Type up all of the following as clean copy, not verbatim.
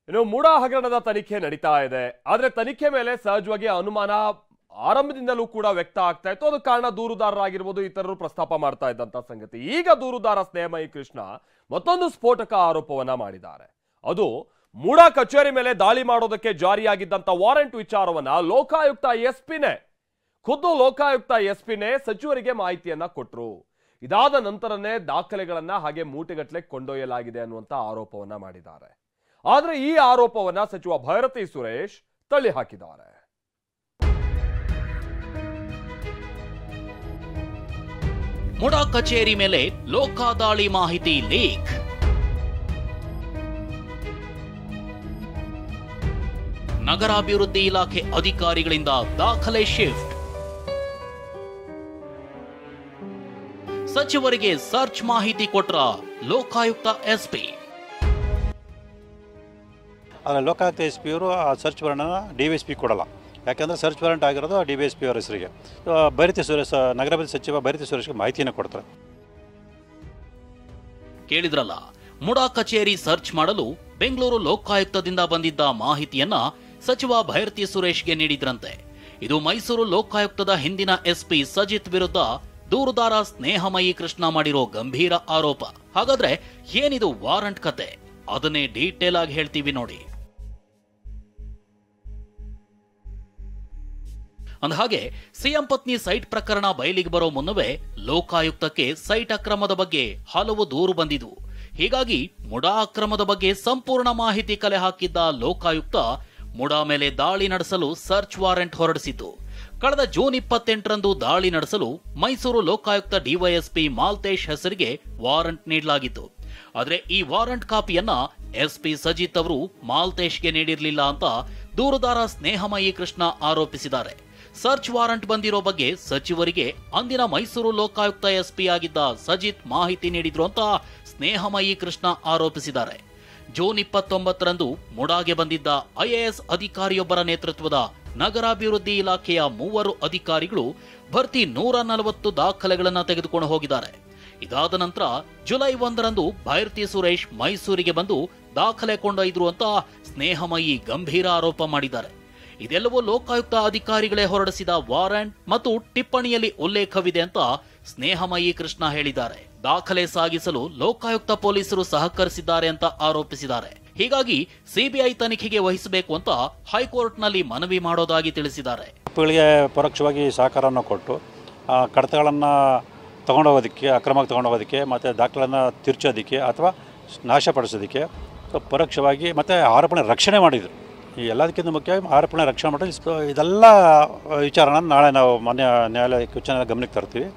ಇನ್ನು ಮೂಡ ಹಗರಣದ ತನಿಖೆ ನಡೀತಾ ಇದೆ. ಆದ್ರೆ ತನಿಖೆ ಮೇಲೆ ಸಹಜವಾಗಿ ಅನುಮಾನ ಆರಂಭದಿಂದಲೂ ಕೂಡ ವ್ಯಕ್ತ ಆಗ್ತಾ ಇತ್ತು. ಅದು ಕಾರಣ ದೂರುದಾರರಾಗಿರ್ಬೋದು, ಇತರರು ಪ್ರಸ್ತಾಪ ಮಾಡ್ತಾ ಇದ್ದಂತ ಸಂಗತಿ. ಈಗ ದೂರುದಾರ ಸ್ನೇಹಮಯಿ ಕೃಷ್ಣ ಮತ್ತೊಂದು ಸ್ಫೋಟಕ ಆರೋಪವನ್ನ ಮಾಡಿದ್ದಾರೆ. ಅದು ಮೂಡ ಕಚೇರಿ ಮೇಲೆ ದಾಳಿ ಮಾಡೋದಕ್ಕೆ ಜಾರಿಯಾಗಿದ್ದಂತ ವಾರೆಂಟ್ ವಿಚಾರವನ್ನ ಲೋಕಾಯುಕ್ತ ಎಸ್ಪಿನೇ ಖುದ್ದು ಲೋಕಾಯುಕ್ತ ಎಸ್ಪಿನೇ ಸಚಿವರಿಗೆ ಮಾಹಿತಿಯನ್ನ ಕೊಟ್ರು. ಇದಾದ ನಂತರನೇ ದಾಖಲೆಗಳನ್ನ ಹಾಗೆ ಮೂಟೆಗಟ್ಟಲೆ ಕೊಂಡೊಯ್ಯಲಾಗಿದೆ ಅನ್ನುವಂತ ಆರೋಪವನ್ನ ಮಾಡಿದ್ದಾರೆ. ಆದ್ರೆ ಈ ಆರೋಪವನ್ನ ಸಚಿವ ಭೈರತಿ ಸುರೇಶ್ ತಳ್ಳಿ ಹಾಕಿದ್ದಾರೆ. ಮುಡಾ ಕಚೇರಿ ಮೇಲೆ ಲೋಕಾದಾಳಿ ಮಾಹಿತಿ ಲೀಕ್. ನಗರಾಭಿವೃದ್ಧಿ ಇಲಾಖೆ ಅಧಿಕಾರಿಗಳಿಂದ ದಾಖಲೆ ಶಿಫ್ಟ್. ಸಚಿವರಿಗೆ ಸರ್ಚ್ ಮಾಹಿತಿ ಕೊಟ್ರ ಲೋಕಾಯುಕ್ತ ಎಸ್ಪಿ. ಆದರೆ ಲೋಕಾಯುಕ್ತ ಎಸ್ ಪಿ ಅವರು ಆ ಸರ್ಚ್ ವಾರೆಂಟ್ನ DVSP ಕೊಡಲ್ಲ. ಯಾಕೆಂದರೆ ಸರ್ಚ್ ವಾರೆಂಟ್ ಆಗಿರೋದು DVSP ಅವರ ಹೆಸರಿಗೆ. ಭೈರತಿ ಸುರೇಶ್, ನಗರಾಭಿವೃದ್ಧಿ ಸಚಿವ ಭೈರತಿ ಸುರೇಶ್ಗೆ ಮಾಹಿತಿಯನ್ನು ಕೊಡ್ತಾರೆ. ಕೇಳಿದ್ರಲ್ಲ, ಮುಡಾ ಕಚೇರಿ ಸರ್ಚ್ ಮಾಡಲು ಬೆಂಗಳೂರು ಲೋಕಾಯುಕ್ತದಿಂದ ಬಂದಿದ್ದ ಮಾಹಿತಿಯನ್ನ ಸಚಿವ ಭೈರತಿ ಸುರೇಶ್ಗೆ ನೀಡಿದ್ರಂತೆ. ಇದು ಮೈಸೂರು ಲೋಕಾಯುಕ್ತದ ಹಿಂದಿನ SP ಸಜಿತ್ ವಿರುದ್ಧ ದೂರುದಾರ ಸ್ನೇಹಮಯಿ ಕೃಷ್ಣ ಮಾಡಿರೋ ಗಂಭೀರ ಆರೋಪ. ಹಾಗಾದ್ರೆ ಏನಿದು ವಾರಂಟ್ ಕತೆ? ಅದನ್ನೇ ಡೀಟೇಲ್ ಆಗಿ ಹೇಳ್ತೀವಿ ನೋಡಿ. ಅಂದಹಾಗೆ ಸಿಎಂ ಪತ್ನಿ ಸೈಟ್ ಪ್ರಕರಣ ಬಯಲಿಗೆ ಬರೋ ಮುನ್ನವೇ ಲೋಕಾಯುಕ್ತಕ್ಕೆ ಸೈಟ್ ಅಕ್ರಮದ ಬಗ್ಗೆ ಹಲವು ದೂರು ಬಂದಿದ್ವು. ಹೀಗಾಗಿ ಮುಡಾ ಅಕ್ರಮದ ಬಗ್ಗೆ ಸಂಪೂರ್ಣ ಮಾಹಿತಿ ಕಲೆ ಹಾಕಿದ್ದ ಲೋಕಾಯುಕ್ತ ಮುಡಾ ಮೇಲೆ ದಾಳಿ ನಡೆಸಲು ಸರ್ಚ್ ವಾರೆಂಟ್ ಹೊರಡಿಸಿತು. ಕಳೆದ ಜೂನ್ 28ರಂದು ದಾಳಿ ನಡೆಸಲು ಮೈಸೂರು ಲೋಕಾಯುಕ್ತ DYSP ಮಾಲ್ತೇಶ್ ಹೆಸರಿಗೆ ವಾರಂಟ್ ನೀಡಲಾಗಿತ್ತು. ಆದ್ರೆ ಈ ವಾರಂಟ್ ಕಾಪಿಯನ್ನ SP ಸಜಿತ್ ಅವರು ಮಾಲ್ತೇಶ್ಗೆ ನೀಡಿರಲಿಲ್ಲ ಅಂತ ದೂರುದಾರ ಸ್ನೇಹಮಯಿ ಕೃಷ್ಣ ಆರೋಪಿಸಿದ್ದಾರೆ. ಸರ್ಚ್ ವಾರಂಟ್ ಬಂದಿರೋ ಬಗ್ಗೆ ಸಚಿವರಿಗೆ ಅಂದಿನ ಮೈಸೂರು ಲೋಕಾಯುಕ್ತ SP ಆಗಿದ್ದ ಸಜಿತ್ ಮಾಹಿತಿ ನೀಡಿದ್ರು ಅಂತ ಸ್ನೇಹಮಯಿ ಕೃಷ್ಣ ಆರೋಪಿಸಿದ್ದಾರೆ. ಜೂನ್ 29ರಂದು ಮುಡಾಗೆ ಬಂದಿದ್ದ IAS ಅಧಿಕಾರಿಯೊಬ್ಬರ ನೇತೃತ್ವದ ನಗರಾಭಿವೃದ್ಧಿ ಇಲಾಖೆಯ 3 ಅಧಿಕಾರಿಗಳು ಭರ್ತಿ 140 ದಾಖಲೆಗಳನ್ನು ತೆಗೆದುಕೊಂಡು ಹೋಗಿದ್ದಾರೆ. ಇದಾದ ನಂತರ ಜುಲೈ 1ರಂದು ಭೈರತಿ ಸುರೇಶ್ ಮೈಸೂರಿಗೆ ಬಂದು ದಾಖಲೆ ಕೊಂಡೊಯ್ದ್ರು ಅಂತ ಸ್ನೇಹಮಯಿ ಗಂಭೀರ ಆರೋಪ ಮಾಡಿದ್ದಾರೆ. ಇದೆಲ್ಲವೂ ಲೋಕಾಯುಕ್ತ ಅಧಿಕಾರಿಗಳೇ ಹೊರಡಿಸಿದ ವಾರಂಟ್ ಮತ್ತು ಟಿಪ್ಪಣಿಯಲ್ಲಿ ಉಲ್ಲೇಖವಿದೆ ಅಂತ ಸ್ನೇಹಮಯಿ ಕೃಷ್ಣ ಹೇಳಿದ್ದಾರೆ. ದಾಖಲೆ ಸಾಗಿಸಲು ಲೋಕಾಯುಕ್ತ ಪೊಲೀಸರು ಸಹಕರಿಸಿದ್ದಾರೆ ಅಂತ ಆರೋಪಿಸಿದ್ದಾರೆ. ಹೀಗಾಗಿ CBI ತನಿಖೆಗೆ ವಹಿಸಬೇಕು ಅಂತ ಹೈಕೋರ್ಟ್ನಲ್ಲಿ ಮನವಿ ಮಾಡೋದಾಗಿ ತಿಳಿಸಿದ್ದಾರೆ. ಆರೋಪಿಗಳಿಗೆ ಪರೋಕ್ಷವಾಗಿ ಸಹಕಾರವನ್ನು ಕೊಟ್ಟು ಕಡತಗಳನ್ನು ತಗೊಂಡೋಗೋದಕ್ಕೆ, ಅಕ್ರಮವಾಗಿ ತಗೊಂಡೋಗೋದಕ್ಕೆ ಮತ್ತು ದಾಖಲೆಗಳನ್ನು ತಿರ್ಚೋದಕ್ಕೆ ಅಥವಾ ನಾಶಪಡಿಸೋದಕ್ಕೆ ಪರೋಕ್ಷವಾಗಿ ಮತ್ತು ಆರೋಪಣೆ ರಕ್ಷಣೆ ಮಾಡಿದರು. ಈ ಎಲ್ಲದಕ್ಕಿಂತ ಮುಖ್ಯವಾಗಿ ಆರೋಪಣೆ ರಕ್ಷಣೆ ಮಾಡಿ ಇದೆಲ್ಲ ವಿಚಾರನ ನಾಳೆ ನಾವು ಮಾನ್ಯ ನ್ಯಾಯಾಲಯಕ್ಕೆ ಉಚ್ಚ ನ್ಯಾಯಾಲಯ ಗಮನಕ್ಕೆ ತರ್ತೀವಿ.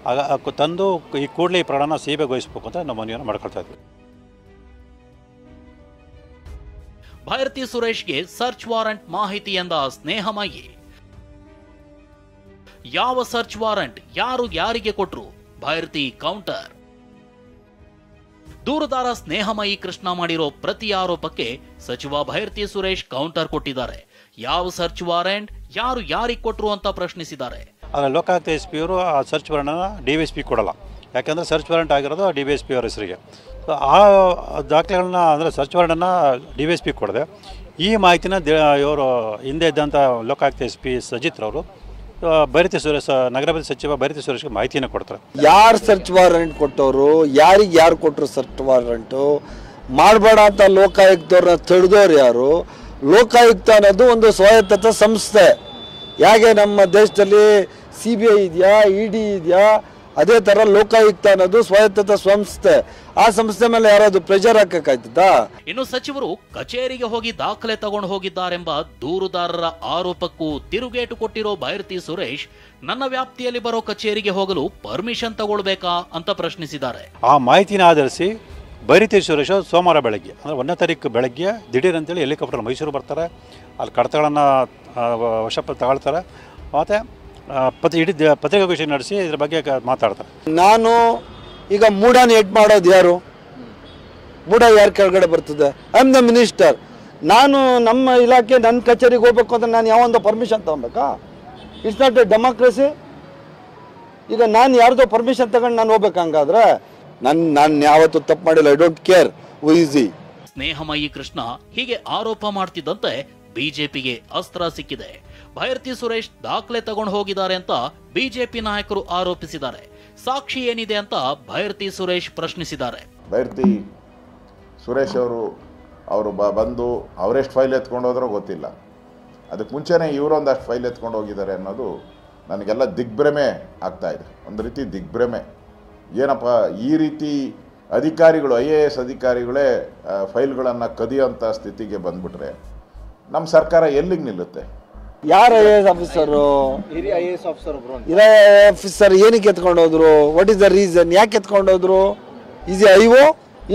ಆಗ ತಂದು ಈ ಕೂಡಲೇ ಈ ಪ್ರಕರಣ CBI ವಹಿಸಬೇಕು ಅಂತ ನಾವು ಮನವಿಯನ್ನು ಮಾಡ್ಕೊಳ್ತಾ ಇದ್ವಿ. ಭೈರತಿ ಸುರೇಶ್ಗೆ ಸರ್ಚ್ ವಾರಂಟ್ ಮಾಹಿತಿ ಎಂದ ಸ್ನೇಹಮಯಿ. ಯಾವ ಸರ್ಚ್ ವಾರಂಟ್, ಯಾರು ಯಾರಿಗೆ ಕೊಟ್ರು? ಭೈರತಿ ಕೌಂಟರ್. ದೂರುದಾರ ಸ್ನೇಹಮಯಿ ಕೃಷ್ಣ ಮಾಡಿರೋ ಪ್ರತಿ ಆರೋಪಕ್ಕೆ ಸಚಿವ ಭೈರತಿ ಸುರೇಶ್ ಕೌಂಟರ್ ಕೊಟ್ಟಿದ್ದಾರೆ. ಯಾವ ಸರ್ಚ್ ವಾರೆಂಟ್, ಯಾರು ಯಾರಿಗೆ ಕೊಟ್ರು ಅಂತ ಪ್ರಶ್ನಿಸಿದ್ದಾರೆ. ಆದರೆ ಲೋಕಾಯುಕ್ತ SP ಅವರು ಆ ಸರ್ಚ್ ವಾರೆಂಟ್ನ DVSP ಕೊಡಲ್ಲ. ಯಾಕೆಂದರೆ ಸರ್ಚ್ ವಾರೆಂಟ್ ಆಗಿರೋದು DVSP ಅವರ ಹೆಸರಿಗೆ. ಆ ದಾಖಲೆಗಳನ್ನ ಅಂದರೆ ಸರ್ಚ್ ವಾರೆಂಟನ್ನು DVSP ಕೊಡದೆ ಈ ಮಾಹಿತಿನ ಇವರು ಹಿಂದೆ ಇದ್ದಂಥ ಲೋಕಾಯುಕ್ತ SP ಸಜಿತ್ ಅವರು ಭೈರತಿ ಸುರೇಶ್, ನಗರಾಭಿವೃದ್ಧಿ ಸಚಿವ ಭೈರತಿ ಸುರೇಶ್ಗೆ ಮಾಹಿತಿಯನ್ನು ಕೊಡ್ತಾರೆ. ಯಾರು ಸರ್ಚ್ ವಾರೆಂಟ್ ಕೊಟ್ಟವರು, ಯಾರಿಗೆ ಯಾರು ಕೊಟ್ಟರು ಸರ್ಚ್ ವಾರೆಂಟು ಮಾಡಬೇಡ ಅಂತ ಲೋಕಾಯುಕ್ತವ್ರನ್ನ ತಡೆದವ್ರು ಯಾರು? ಲೋಕಾಯುಕ್ತ ಅನ್ನೋದು ಒಂದು ಸ್ವಾಯತ್ತ ಸಂಸ್ಥೆ. ಹೇಗೆ ನಮ್ಮ ದೇಶದಲ್ಲಿ CBI ಇದೆಯಾ, ED ಇದೆಯಾ, ಅದೇ ಥರ ಲೋಕಾಯುಕ್ತ ಅನ್ನೋದು ಸ್ವಾಯತ್ತ ಸಂಸ್ಥೆ. ಆ ಸಂಸ್ಥೆ ಮೇಲೆ ಯಾರಾದ್ರೂ ಪ್ರೆಷರ್ ಹಾಕಕ್ಕಾಯ್ತದಾ? ಇನ್ನು ಸಚಿವರು ಕಚೇರಿಗೆ ಹೋಗಿ ದಾಖಲೆ ತಗೊಂಡು ಹೋಗಿದ್ದಾರೆಂಬ ದೂರುದಾರರ ಆರೋಪಕ್ಕೂ ತಿರುಗೇಟು ಕೊಟ್ಟಿರೋ ಭೈರತಿ ಸುರೇಶ್ ನನ್ನ ವ್ಯಾಪ್ತಿಯಲ್ಲಿ ಬರೋ ಕಚೇರಿಗೆ ಹೋಗಲು ಪರ್ಮಿಷನ್ ತಗೊಳ್ಬೇಕಾ ಅಂತ ಪ್ರಶ್ನಿಸಿದ್ದಾರೆ. ಆ ಮಾಹಿತಿನ ಆಧರಿಸಿ ಭೈರತಿ ಸುರೇಶ್ ಸೋಮವಾರ ಬೆಳಗ್ಗೆ ಅಂದರೆ 1ನೇ ತಾರೀಕು ಬೆಳಗ್ಗೆ ದಿಢೀರ್ ಅಂತೇಳಿ ಹೆಲಿಕಾಪ್ಟರ್ ಮೈಸೂರು ಬರ್ತಾರೆ. ಅಲ್ಲಿ ಕಡತಗಳನ್ನು ವಶಕ್ಕೆ ತಗೊಳ್ತಾರೆ. ಮತ್ತು ಇಡೀ ಪತ್ರಿಕಾಗೋಷ್ಠಿ ನಡೆಸಿ ಇದ್ರ ಬಗ್ಗೆ ಮಾತಾಡ್ತಾರೆ. ನಾನು ಈಗ ಮೂಡಾನ ಎಡ್ ಮಾಡೋದು ಯಾರು? ಮೂಡ ಯಾರು ಕೆಳಗಡೆ ಬರ್ತದೆ? I am the minister. ನಾನು ನಮ್ಮ ಇಲಾಖೆ ನನ್ನ ಕಚೇರಿಗೆ ಹೋಗ್ಬೇಕು ಅಂದ್ರೆ ನಾನು ಯಾವೊಂದು ಪರ್ಮಿಷನ್ ತಗೊಬೇಕಾ? It's not a democracy. ಈಗ ನಾನು ಯಾರ್ದೋ ಪರ್ಮಿಷನ್ ತಗೊಂಡು ನಾನು ಹೋಗ್ಬೇಕು? ಹಂಗಾದ್ರೆ ನಾನು ಯಾವತ್ತೂ ತಪ್ಪು ಮಾಡಿಲ್ಲ. I don't care who is he. Snehamayi Krishna ಹೀಗೆ ಆರೋಪ ಮಾಡ್ತಿದ್ದಂತೆ ಬಿಜೆಪಿಗೆ ಅಸ್ತ್ರ ಸಿಕ್ಕಿದೆ. ಭೈರತಿ ಸುರೇಶ್ ದಾಖಲೆ ತಗೊಂಡು ಹೋಗಿದ್ದಾರೆ ಅಂತ ಬಿಜೆಪಿ ನಾಯಕರು ಆರೋಪಿಸಿದ್ದಾರೆ. ಸಾಕ್ಷಿ ಏನಿದೆ ಅಂತ ಭೈರತಿ ಸುರೇಶ್ ಪ್ರಶ್ನಿಸಿದ್ದಾರೆ. ಭೈರತಿ ಸುರೇಶ್ ಅವರು ಬಂದು ಅವರೆಷ್ಟು ಫೈಲ್ ಎತ್ಕೊಂಡು ಹೋದ್ರೋ ಗೊತ್ತಿಲ್ಲ. ಅದಕ್ಕೆ ಮುಂಚೆನೇ ಇವರೊಂದಷ್ಟು ಫೈಲ್ ಎತ್ಕೊಂಡು ಹೋಗಿದ್ದಾರೆ ಅನ್ನೋದು ನನಗೆಲ್ಲ ದಿಗ್ಭ್ರಮೆ ಆಗ್ತಾಯಿದೆ. ಒಂದು ರೀತಿ ದಿಗ್ಭ್ರಮೆ. ಏನಪ್ಪ ಈ ರೀತಿ ಅಧಿಕಾರಿಗಳು IAS ಅಧಿಕಾರಿಗಳೇ ಫೈಲ್ಗಳನ್ನು ಕದಿಯೋಂಥ ಸ್ಥಿತಿಗೆ ಬಂದ್ಬಿಟ್ರೆ ನಮ್ಮ ಸರ್ಕಾರ ಎಲ್ಲಿಗೆ ನಿಲ್ಲುತ್ತೆ? ಯಾರು IAS ಆಫೀಸರು? ಆಫೀಸರ್ ಏನಕ್ಕೆ ಎತ್ಕೊಂಡೋದ್ರು? What is the reason? ಯಾಕೆ ಎತ್ಕೊಂಡೋದ್ರು? Is IO?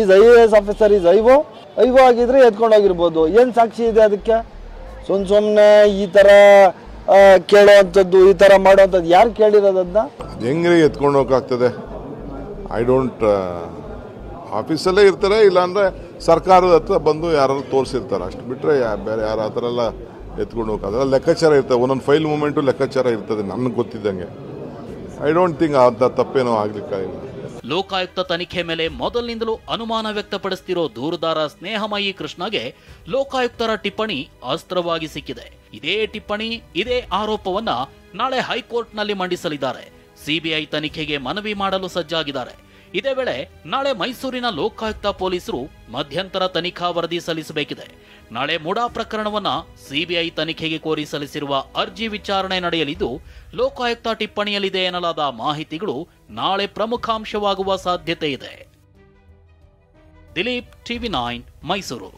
Is IAS officer is IO ಆಗಿದ್ರೆ ಎತ್ಕೊಂಡೋಗಿರ್ಬೋದು. ಏನು ಸಾಕ್ಷಿ ಇದೆ ಅದಕ್ಕೆ? ಸುಮ್ಮನೆ ಈ ಥರ ಕೇಳೋವಂಥದ್ದು, ಈ ಥರ ಮಾಡೋವಂಥದ್ದು ಯಾರು ಕೇಳಿರೋದನ್ನ? ಹೆಂಗ್ರಿ ಎತ್ಕೊಂಡು ಹೋಗೋಕ್ಕಾಗ್ತದೆ? ಐ ಡೋಂಟ್ ಆಫೀಸಲ್ಲೇ ಇರ್ತಾರೆ, ಇಲ್ಲಾಂದರೆ ಸರ್ಕಾರದ ಹತ್ರ ಬಂದು ಯಾರು ತೋರಿಸಿರ್ತಾರೆ. ಅಷ್ಟು ಬಿಟ್ಟರೆ ಬೇರೆ ಯಾರು ಆ ಥರ ಎಲ್ಲ ಎತ್ಕೊಂಡು ಹೋಗೋಕ್ಕಾಗಲ್ಲ. ಲೆಕ್ಕಾಚಾರ ಇರ್ತದೆ, ಒಂದೊಂದು ಫೈಲ್ ಮೂಮೆಂಟು ಲೆಕ್ಕಾಚಾರ ಇರ್ತದೆ ನನಗೆ ಗೊತ್ತಿದ್ದಂಗೆ. ಐ ಡೋಂಟ್ ಥಿಂಕ್ ಅಂಥ ತಪ್ಪೇನೋ ಆಗ್ಲಿಕ್ಕಾಗಿಲ್ಲ. ಲೋಕಾಯುಕ್ತ ತನಿಖೆ ಮೇಲೆ ಮೊದಲಿನಿಂದಲೂ ಅನುಮಾನ ವ್ಯಕ್ತಪಡಿಸುತ್ತಿರೋ ದೂರುದಾರ ಸ್ನೇಹಮಯಿ ಕೃಷ್ಣಗೆ ಲೋಕಾಯುಕ್ತರ ಟಿಪ್ಪಣಿ ಅಸ್ತ್ರವಾಗಿ ಸಿಕ್ಕಿದೆ. ಇದೇ ಟಿಪ್ಪಣಿ, ಇದೇ ಆರೋಪವನ್ನ ನಾಳೆ ಹೈಕೋರ್ಟ್ನಲ್ಲಿ ಮಂಡಿಸಲಿದ್ದಾರೆ. ಸಿಬಿಐ ತನಿಖೆಗೆ ಮನವಿ ಮಾಡಲು ಸಜ್ಜಾಗಿದ್ದಾರೆ. ಇದೇ ವೇಳೆ ನಾಳೆ ಮೈಸೂರಿನ ಲೋಕಾಯುಕ್ತ ಪೊಲೀಸರು ಮಧ್ಯಂತರ ತನಿಖಾ ವರದಿ ಸಲ್ಲಿಸಬೇಕಿದೆ. ನಾಳೆ ಮುಡಾ ಪ್ರಕರಣವನ್ನ ಸಿಬಿಐ ತನಿಖೆಗೆ ಕೋರಿ ಸಲ್ಲಿಸಿರುವ ಅರ್ಜಿ ವಿಚಾರಣೆ ನಡೆಯಲಿದ್ದು, ಲೋಕಾಯುಕ್ತ ಟಿಪ್ಪಣಿಯಲ್ಲಿದೆ ಎನ್ನಲಾದ ಮಾಹಿತಿಗಳು ನಾಳೆ ಪ್ರಮುಖಾಂಶವಾಗುವ ಸಾಧ್ಯತೆ ಇದೆ. ದಿಲೀಪ್, TV9 ಮೈಸೂರು.